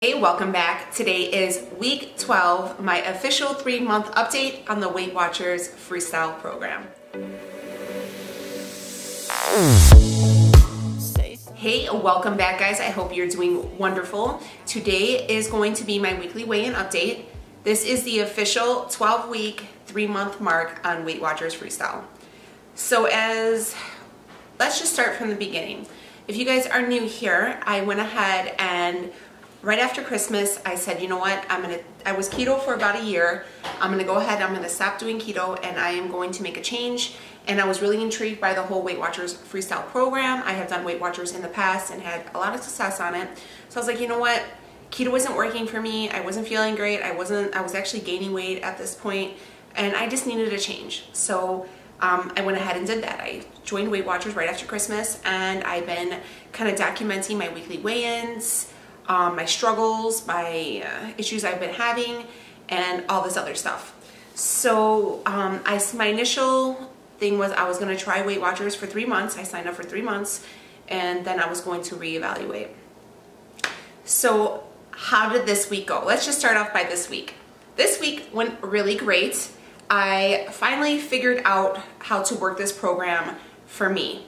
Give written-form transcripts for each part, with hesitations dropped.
Hey, welcome back. Today is week 12, my official 3-month update on the Weight Watchers Freestyle program. Hey, welcome back guys. I hope you're doing wonderful. Today is going to be my weekly weigh-in update. This is the official 12-week, 3-month mark on Weight Watchers Freestyle. So let's just start from the beginning. If you guys are new here, I went ahead and right after Christmas, I said, you know what, I was keto for about a year. I'm gonna go ahead, I'm gonna stop doing keto and I am going to make a change. And I was really intrigued by the whole Weight Watchers Freestyle program. I have done Weight Watchers in the past and had a lot of success on it. So I was like, you know what, keto isn't working for me. I wasn't feeling great. I was actually gaining weight at this point and I just needed a change. So I went ahead and did that. I joined Weight Watchers right after Christmas and I've been kind of documenting my weekly weigh-ins, my struggles, my issues I've been having, and all this other stuff. So my initial thing was I was going to try Weight Watchers for 3 months. I signed up for 3 months and then I was going to reevaluate. So how did this week go? Let's just start off by this week. This week went really great. I finally figured out how to work this program for me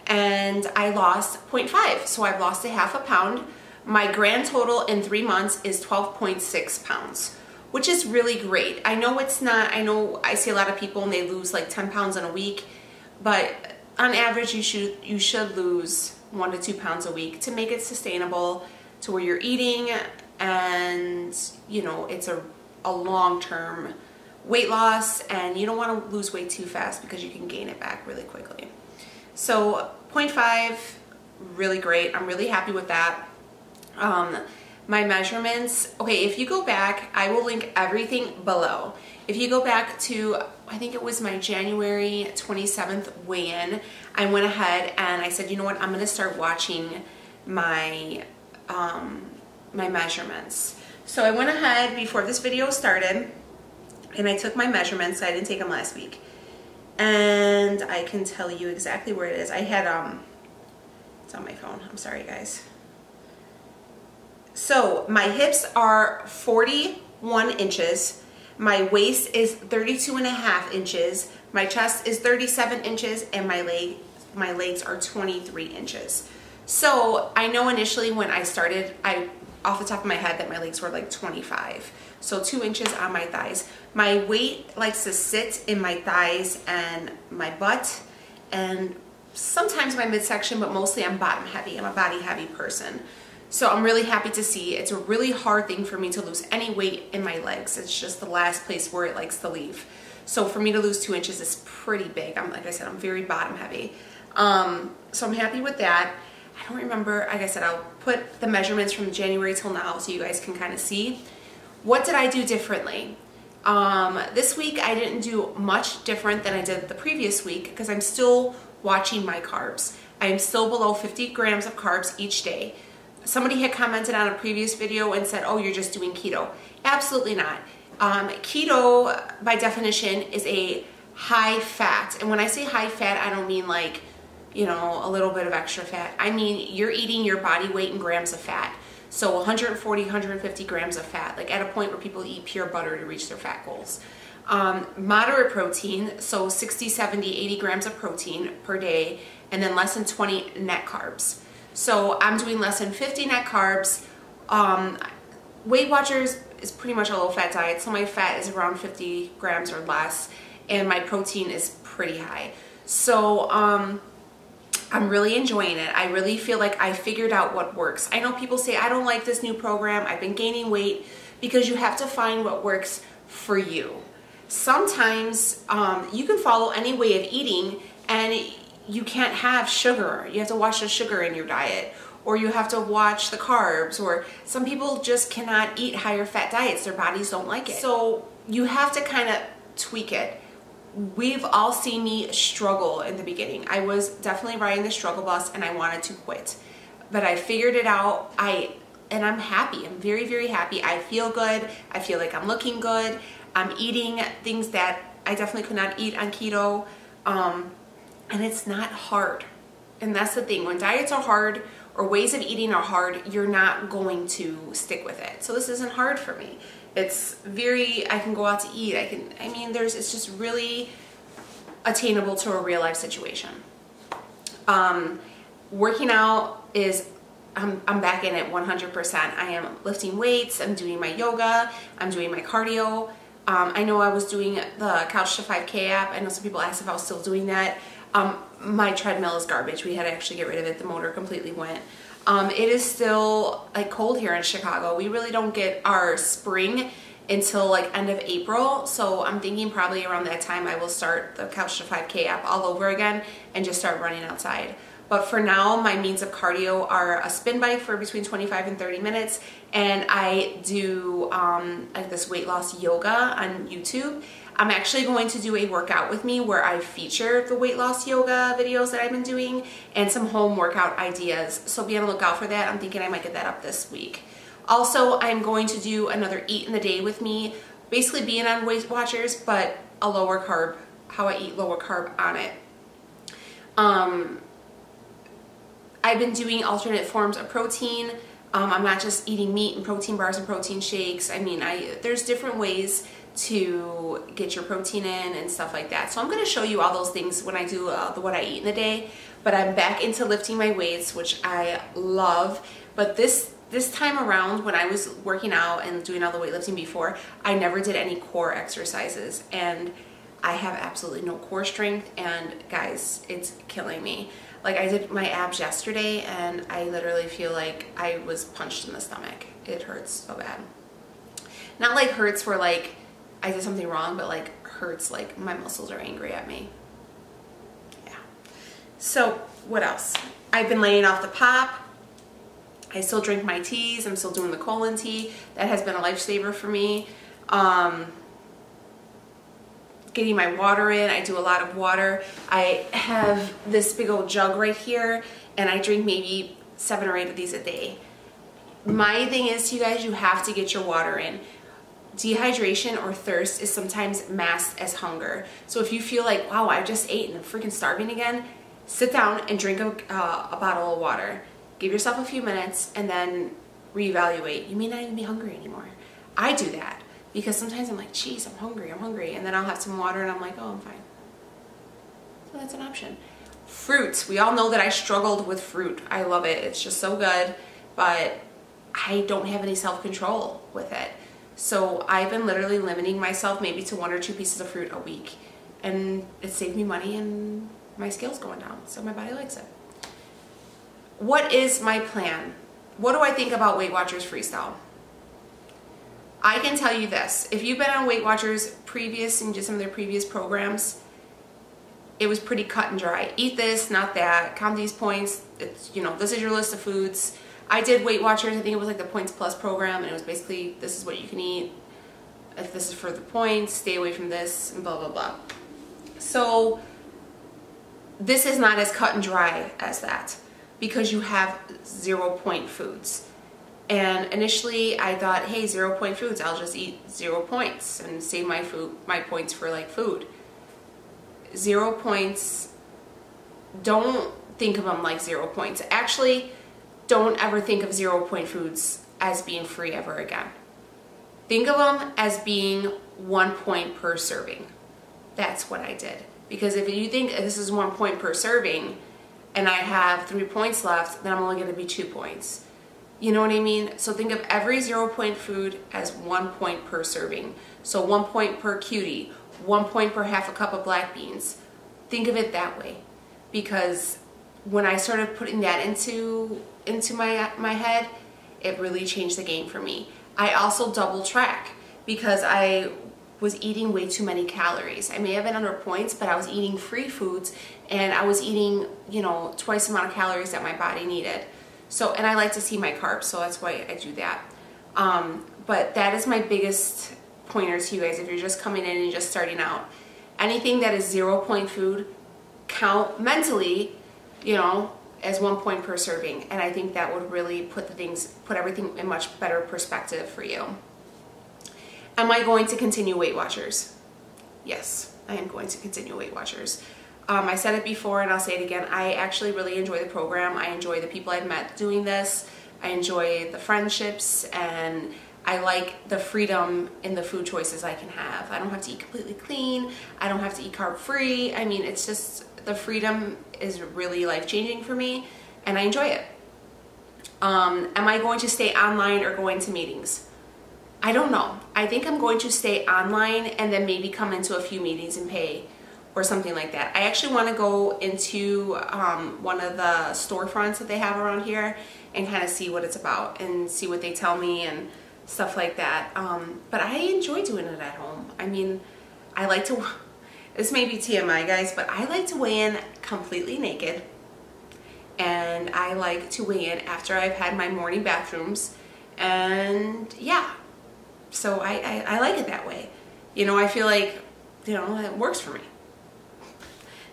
and I lost 0.5. So I've lost a half a pound. My grand total in 3 months is 12.6 pounds, which is really great. I know it's not, I know I see a lot of people and they lose like 10 pounds in a week, but on average you should lose 1 to 2 pounds a week to make it sustainable to where you're eating and you know it's a long-term weight loss and you don't want to lose weight too fast because you can gain it back really quickly. So 0.5, really great. I'm really happy with that. My measurements, okay, if you go back, I will link everything below. If you go back to, I think it was my January 27th weigh-in, I went ahead and I said, you know what, I'm going to start watching my, my measurements. So I went ahead before this video started and I took my measurements. I didn't take them last week. And I can tell you exactly where it is. I had, it's on my phone. I'm sorry guys. So my hips are 41 inches, my waist is 32.5 inches, my chest is 37 inches, and my legs are 23 inches. So I know initially when I started, off the top of my head that my legs were like 25. So 2 inches on my thighs. My weight likes to sit in my thighs and my butt and sometimes my midsection, but mostly I'm bottom heavy. I'm a body heavy person. So I'm really happy to see. It's a really hard thing for me to lose any weight in my legs. It's just the last place where it likes to leave. So for me to lose 2 inches is pretty big. Like I said, I'm very bottom heavy. So I'm happy with that. I don't remember, like I said, I'll put the measurements from January till now so you guys can kind of see. What did I do differently? This week I didn't do much different than I did the previous week because I'm still watching my carbs. I am still below 50 grams of carbs each day. Somebody had commented on a previous video and said, oh, you're just doing keto. Absolutely not. Keto, by definition, is a high fat. And when I say high fat, I don't mean like, you know, a little bit of extra fat. I mean, you're eating your body weight in grams of fat. So 140, 150 grams of fat, like at a point where people eat pure butter to reach their fat goals. Moderate protein, so 60, 70, 80 grams of protein per day, and then less than 20 net carbs. So I'm doing less than 50 net carbs. Weight Watchers is pretty much a low fat diet, so my fat is around 50 grams or less, and my protein is pretty high. So I'm really enjoying it. I really feel like I figured out what works. I know people say, I don't like this new program, I've been gaining weight, because you have to find what works for you. Sometimes you can follow any way of eating and you can't have sugar. You have to watch the sugar in your diet, or you have to watch the carbs, or some people just cannot eat higher fat diets. Their bodies don't like it. So you have to kind of tweak it. We've all seen me struggle in the beginning. I was definitely riding the struggle bus and I wanted to quit, but I figured it out. And I'm happy. I'm very, very happy. I feel good. I feel like I'm looking good. I'm eating things that I definitely could not eat on keto. And it's not hard. And that's the thing. When diets are hard or ways of eating are hard, you're not going to stick with it. So this isn't hard for me. It's very, I can go out to eat. It's just really attainable to a real life situation. Working out is, I'm back in it 100%. I am lifting weights, I'm doing my yoga, I'm doing my cardio. I know I was doing the Couch to 5K app. I know some people asked if I was still doing that. My treadmill is garbage. We had to actually get rid of it. The motor completely went. It is still like cold here in Chicago. We really don't get our spring until like end of April. So I'm thinking probably around that time I will start the Couch to 5K app all over again and just start running outside. But for now, my means of cardio are a spin bike for between 25 and 30 minutes. And I do like this weight loss yoga on YouTube. I'm actually going to do a workout with me where I feature the weight loss yoga videos that I've been doing and some home workout ideas. So be on the lookout for that. I'm thinking I might get that up this week. Also, I'm going to do another eat in the day with me, basically being on Weight Watchers, but a lower carb, how I eat lower carb on it. I've been doing alternate forms of protein. I'm not just eating meat and protein bars and protein shakes. There's different ways to get your protein in and stuff like that. So I'm gonna show you all those things when I do what I eat in the day. But I'm back into lifting my weights, which I love. But this time around, when I was working out and doing all the weightlifting before, I never did any core exercises. And I have absolutely no core strength. And guys, it's killing me. Like, I did my abs yesterday and I literally feel like I was punched in the stomach. It hurts so bad. Not like hurts where like I did something wrong, but like hurts like my muscles are angry at me. Yeah. So what else? I've been laying off the pop. I still drink my teas. I'm still doing the colon tea. That has been a lifesaver for me. Getting my water in. I do a lot of water. I have this big old jug right here and I drink maybe 7 or 8 of these a day. My thing is, you guys, you have to get your water in. Dehydration or thirst is sometimes masked as hunger. So if you feel like, wow, I just ate and I'm freaking starving again, sit down and drink a bottle of water. Give yourself a few minutes and then reevaluate. You may not even be hungry anymore. I do that because sometimes I'm like, geez, I'm hungry. And then I'll have some water and I'm like, oh, I'm fine. So that's an option. Fruit. We all know that I struggled with fruit. I love it. It's just so good, but I don't have any self-control with it. So I've been literally limiting myself maybe to 1 or 2 pieces of fruit a week. And it saved me money and my scale's going down. So my body likes it. What is my plan? What do I think about Weight Watchers Freestyle? I can tell you this. If you've been on Weight Watchers previous and just some of their previous programs, it was pretty cut and dry. Eat this, not that. Count these points. It's, you know, this is your list of foods. I did Weight Watchers. I think it was like the Points Plus program, and it was basically, this is what you can eat. If this is for the points, stay away from this, and blah, blah, blah. So this is not as cut and dry as that because you have 0-point foods. And initially I thought, hey, 0-point foods, I'll just eat 0 points and save my points for like food. 0 points, don't think of them like 0 points. Actually, don't ever think of 0-point foods as being free ever again. Think of them as being 1 point per serving. That's what I did. Because if you think this is 1 point per serving and I have 3 points left, then I'm only going to be 2 points. You know what I mean? So think of every 0-point food as 1 point per serving. So 1 point per cutie, 1 point per half a cup of black beans. Think of it that way. Because when I started putting that into my head, it really changed the game for me. I also double track because I was eating way too many calories. I may have been under points, but I was eating free foods and I was eating, you know, twice the amount of calories that my body needed. So, and I like to see my carbs, so that's why I do that. But that is my biggest pointer to you guys if you're just coming in and just starting out. Anything that is 0-point food, count mentally, you know, as 1 point per serving. And I think that would really put everything in much better perspective for you. Am I going to continue Weight Watchers? Yes, I am going to continue Weight Watchers. I said it before and I'll say it again. I actually really enjoy the program. I enjoy the people I've met doing this. I enjoy the friendships, and I like the freedom in the food choices I can have. I don't have to eat completely clean. I don't have to eat carb free. I mean, it's just, the freedom is really life-changing for me, and I enjoy it. Am I going to stay online or going to meetings? I don't know. I think I'm going to stay online and then maybe come into a few meetings and pay or something like that. I actually want to go into one of the storefronts that they have around here and kind of see what it's about and see what they tell me and stuff like that. But I enjoy doing it at home. I mean, I like to, this may be TMI guys, but I like to weigh in completely naked, and I like to weigh in after I've had my morning bathrooms, and yeah, so I like it that way. You know, I feel like, you know, it works for me.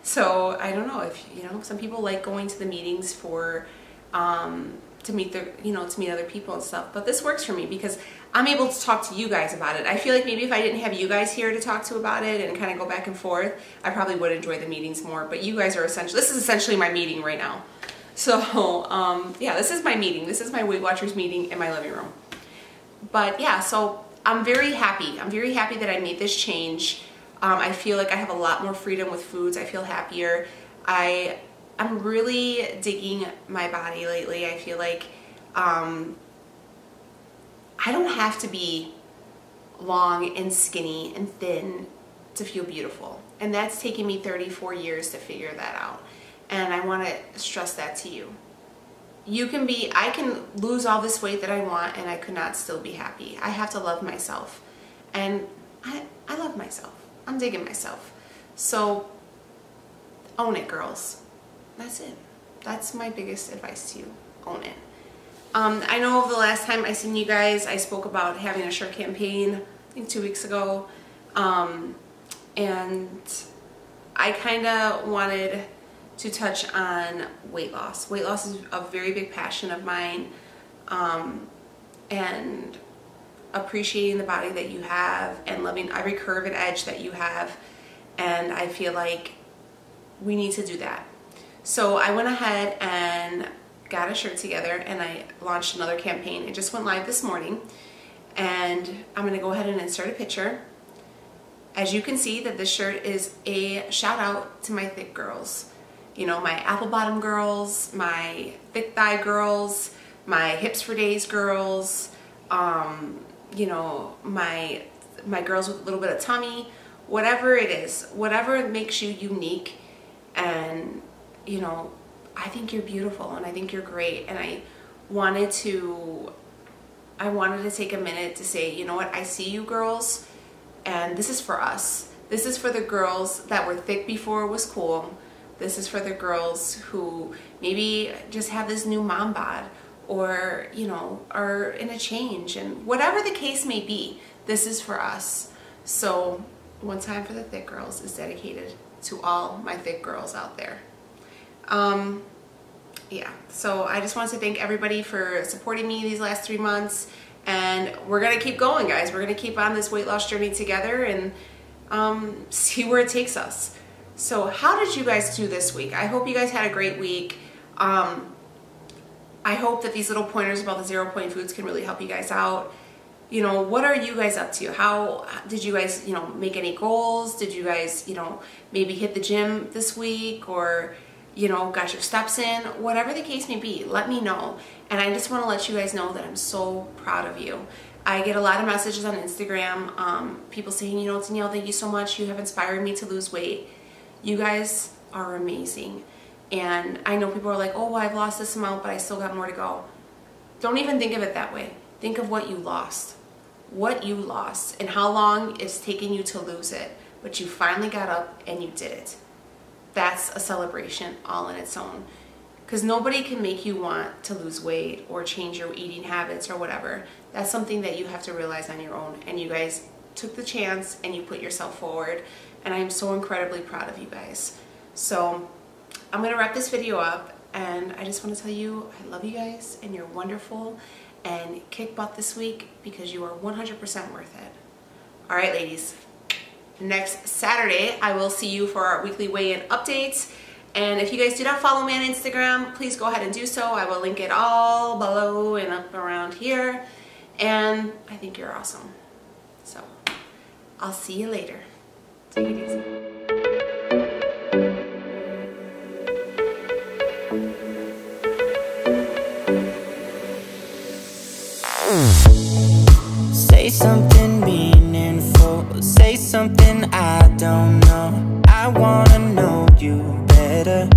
So I don't know if, you know, some people like going to the meetings for to meet their, you know, to meet other people and stuff, but this works for me because I'm able to talk to you guys about it. I feel like maybe if I didn't have you guys here to talk to about it and kind of go back and forth, I probably would enjoy the meetings more. But you guys are essentially, this is essentially my meeting right now. So yeah, this is my meeting. This is my Weight Watchers meeting in my living room. But yeah, so I'm very happy. I'm very happy that I made this change. I feel like I have a lot more freedom with foods. I feel happier. I'm really digging my body lately. I feel like I don't have to be long and skinny and thin to feel beautiful. And that's taken me 34 years to figure that out. And I want to stress that to you. You can be, I can lose all this weight that I want and I could not still be happy. I have to love myself. And I love myself. I'm digging myself. So own it, girls. That's it. That's my biggest advice to you. Own it. I know the last time I seen you guys, I spoke about having a shirt campaign, I think 2 weeks ago. And I kind of wanted to touch on weight loss. Weight loss is a very big passion of mine. And appreciating the body that you have and loving every curve and edge that you have. And I feel like we need to do that. So I went ahead and got a shirt together and I launched another campaign. It just went live this morning, and I'm going to go ahead and insert a picture. As you can see, that this shirt is a shout out to my thick girls. You know, my apple bottom girls, my thick thigh girls, my hips for days girls, you know, my girls with a little bit of tummy, whatever it is, whatever makes you unique. And you know, I think you're beautiful and I think you're great, and I wanted to take a minute to say, you know what, I see you girls, and this is for us. This is for the girls that were thick before it was cool. This is for the girls who maybe just have this new mom bod, or you know, are in a change, and whatever the case may be, this is for us. So One Time for the Thick Girls is dedicated to all my thick girls out there. Yeah, so I just want to thank everybody for supporting me these last 3 months, and we're gonna keep going, guys. We're gonna keep on this weight loss journey together and see where it takes us. So how did you guys do this week? I hope you guys had a great week. I hope that these little pointers about the 0 point foods can really help you guys out. You know, what are you guys up to? How did you guys, you know, make any goals? Did you guys, you know, maybe hit the gym this week, or you know, got your steps in? Whatever the case may be, let me know. And I just want to let you guys know that I'm so proud of you. I get a lot of messages on Instagram, people saying, you know, Danielle, thank you so much. You have inspired me to lose weight. You guys are amazing. And I know people are like, oh, well, I've lost this amount, but I still got more to go. Don't even think of it that way. Think of what you lost. What you lost and how long it's taken you to lose it. But you finally got up and you did it. That's a celebration all in its own. Because nobody can make you want to lose weight or change your eating habits or whatever. That's something that you have to realize on your own. And you guys took the chance and you put yourself forward. And I am so incredibly proud of you guys. So I'm going to wrap this video up. And I just want to tell you, I love you guys and you're wonderful. And kick butt this week because you are 100% worth it. All right, ladies. next Saturday. I will see you for our weekly weigh-in updates. And if you guys do not follow me on Instagram, please go ahead and do so. I will link it all below and up around here. And I think you're awesome. So I'll see you later. Take it easy. Say something meaningful, say something I don't know. I wanna know you better.